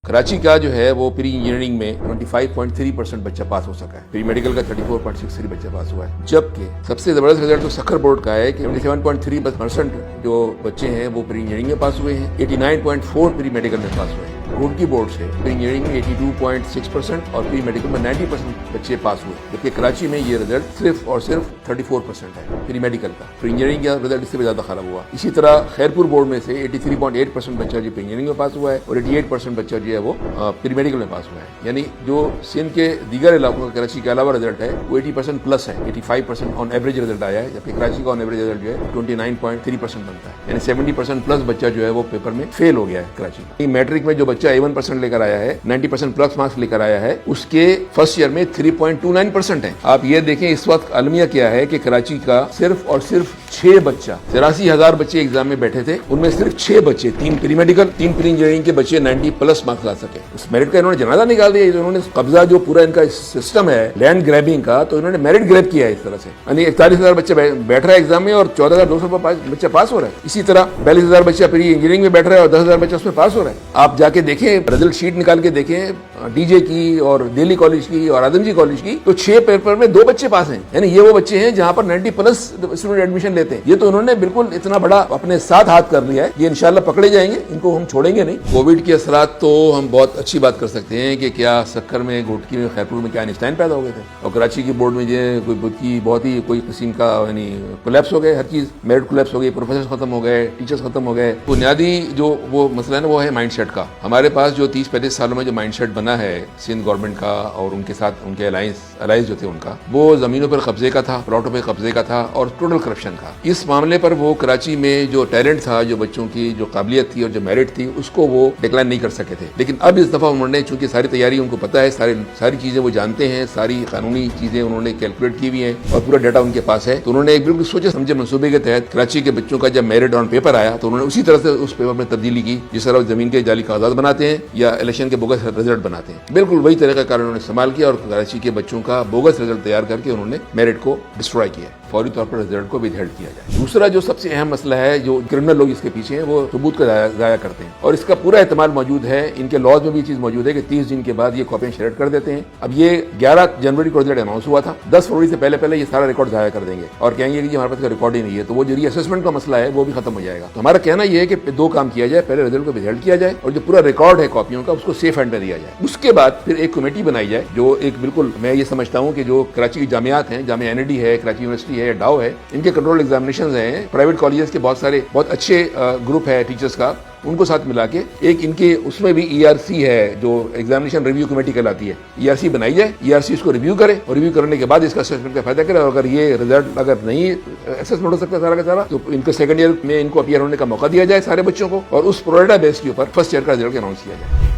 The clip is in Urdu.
کراچی کا جو ہے وہ پری انجینئرنگ میں 25.3% بچہ پاس ہو سکا ہے، پری میڈیکل کا 34.63 بچہ پاس ہوا ہے، جبکہ سب سے زبردست رزلٹ تو سکھر بورڈ کا ہے کہ 27.3% جو بچے ہیں وہ پری انجینئرنگ میں پاس ہوئے ہیں، 89.4 پری میڈیکل میں پاس ہوئے ہیں۔ روڑکی بورڈ سے پری انجینئرنگ میں 82.6% اور پری میڈیکل میں 90% بچے پاس ہوئے، جبکہ کراچی میں یہ رزلٹ صرف اور صرف 34% ہے پری میڈیکل کا۔ پری انجینئرنگ کا رزلٹ اس سے بھی زیادہ خراب ہوا۔ اسی طرح خیرپور بورڈ میں سے 83.8% بچہ جو پری انجینئرنگ میں پاس ہوا ہے اور 88% بچہ جو ہے وہ پری میڈیکل میں پاس ہوا ہے، یعنی جو سندھ کے دیگر علاقوں کا کراچی کے علاوہ رزلٹ ہے وہ 80% پلس ہے، 85% آن ایوریج رزلٹ آیا ہے، جبکہ کراچی کا آن ایوریج رزلٹ جو ہے 29.3% بنتا ہے، یعنی 70% پلس بچہ جو ہے وہ پیپر میں فیل ہو گیا ہے کراچی۔ میٹرک میں جو بچہ 81% لے کر آیا ہے، 90% پلس مارکس لے کر آیا ہے، اس کے فرسٹ ایئر میں 3.29% ہے۔ آپ یہ دیکھیں اس وقت المیہ کیا ہے کہ کراچی کا صرف اور صرف 6 بچہ، 83,000 بچے ایگزام میں بیٹھے تھے، ان میں صرف 6 بچے، 3 پری میڈیکل 3 پری انجینئرنگ کے بچے 90 پلس مارکس لا سکے۔ اس میرٹ کا انہوں نے جنازہ نکال دیا، انہوں نے قبضہ جو پورا ان کا سسٹم ہے لینڈ گریبنگ کا، تو انہوں نے میرٹ گریب کیا ہے اس طرح سے، یعنی 41,000 بچے بیٹھ رہا ہے ایگزام میں اور 14,200 بچہ پاس ہو رہا ہے۔ اسی طرح 42,000 بچہ پری انجینئرنگ میں بیٹھ رہا ہے اور 10,000 بچہ اس میں پاس ہو رہا ہے۔ آپ جا کے دیکھیں رزلٹ شیٹ نکال کے دیکھیں ڈی جے کی اور دہلی کالج کی اور آدم جی کالج کی، تو 6 پیپر میں 2 بچے پاس ہیں، یعنی یہ وہ بچے ہیں جہاں پر 90 پلس اسٹوڈنٹ ایڈمیشن لیتے ہیں۔ یہ تو انہوں نے بالکل اتنا بڑا اپنے ساتھ ہاتھ کر لیا ہے، یہ انشاءاللہ پکڑے جائیں گے، ان کو ہم چھوڑیں گے نہیں۔ کووڈ کے اثرات تو ہم بہت اچھی بات کر سکتے ہیں کہ کیا سکر میں، گھوٹکی میں، خیرپور میں کیا آئنسٹائن پیدا ہو گئے تھے، اور کراچی کی بورڈ میں جو کوئی بہت ہی کوئی قسم کا یعنی کولیپس ہو گئے، ہر چیز میرٹ کولیپس ہو گئی، پروفیسر ختم ہو گئے، ٹیچرز ختم ہو گئے۔ بنیادی جو وہ مسئلہ ہے نا وہ ہے مائنڈ سیٹ کا۔ ہمارے پاس جو 30-35 سالوں میں جو مائنڈ سیٹ بنا ہے سندھ گورنمنٹ کا اور ان کے ساتھ ان کے الائنس جو تھے ان کا، وہ زمینوں پر قبضے کا تھا، پلاٹوں پہ قبضے کا تھا اور ٹوٹل کرپشن کا۔ اس معاملے پر وہ کراچی میں جو ٹیلنٹ تھا، جو بچوں کی جو قابلیت تھی اور جو میرٹ تھی، اس کو وہ ڈکلائن نہیں کر سکے تھے۔ لیکن اب اس دفعہ انہوں نے چونکہ ساری تیاری ان کو پتہ ہے، ساری چیزیں وہ جانتے ہیں، ساری قانونی چیزیں انہوں نے کیلکولیٹ کی ہوئی ہیں اور پورا ڈیٹا ان کے پاس ہے، تو انہوں نے ایک بالکل سوچے سمجھے منصوبے کے تحت کراچی کے بچوں کا جب میرٹ آن پیپر آیا تو انہوں نے اسی طرح سے اس پیپر میں تبدیلی کی جس طرح زمین کے جعلی کاغذات بناتے ہیں یا الیکشن کے بوگس رزلٹ بناتے ہیں، بالکل وہی طریقہ کار انہوں نے استعمال کیا اور کراچی کے بچوں کا بوگس رزلٹ تیار کر کے انہوں نے میرٹ کو ڈسٹروائے کیا، فوری طور پر رزلٹ کو ودہیلڈ کیا جائے۔ دوسرا جو سب سے اہم مسئلہ ہے، جو کرمنل لوگ اس کے پیچھے ہیں، وہ ثبوت کا ضائع کرتے ہیں اور اس کا پورا احتمال موجود ہے، ان کے لاز میں بھی چیز موجود ہے کہ 30 دن کے بعد یہ کاپیاں شریڈ کر دیتے ہیں۔ اب یہ 11 جنوری کو رزلٹ اناؤنس ہوا تھا، 10 فروری سے پہلے یہ سارا ریکارڈ ضائع کر دیں گے اور کہیں گے کہ ہمارے پاس ریکارڈ ہی نہیں ہے، تو وہ جو ری اسسمنٹ کا مسئلہ ہے وہ بھی ختم ہو جائے گا۔ تو ہمارا کہنا یہ ہے کہ 2 کام کیا جائے، پہلے رزلٹ کو ودہیلڈ کیا جائے اور جو پورا ریکارڈ ہے کاپیوں کا اس کو سیف ہینڈ میں دیا جائے۔ اس کے بعد پھر ایک کمیٹی بنائی جائے جو ایک بالکل میں یہ سمجھتا ہوں کہ جو کراچی کی جامعات ہیں، جامعہ NID ہے، کراچی یونیورسٹی ہے، ڈاؤ ہے، ان کے کنٹرول ایگزامینیشنز ہیں، پرائیویٹ کالجز کے بہت اچھے گروپ ہے ٹیچرز کا، ان کو ساتھ ملا کے ایک ان کے اس میں بھی ERC ہے جو ایگزامینیشن ریویو کمیٹی کہلاتی ہے، ERC بنائی جائے، ERC اس کو ریویو کرے اور ریویو کرنے کے بعد اس کا اسسمنٹ کا فائدہ کرے، اور اگر یہ رزلٹ اگر نہیں اسسمنٹ ہو سکتا سارا کا سارا تو ان کو سیکنڈ ایئر میں ان کو اپیئر ہونے کا موقع دیا جائے سارے بچوں کو، اور اس پروڈیٹا بیس کے اوپر فرسٹ ایئر کا رزلٹ اناؤنس کیا جائے۔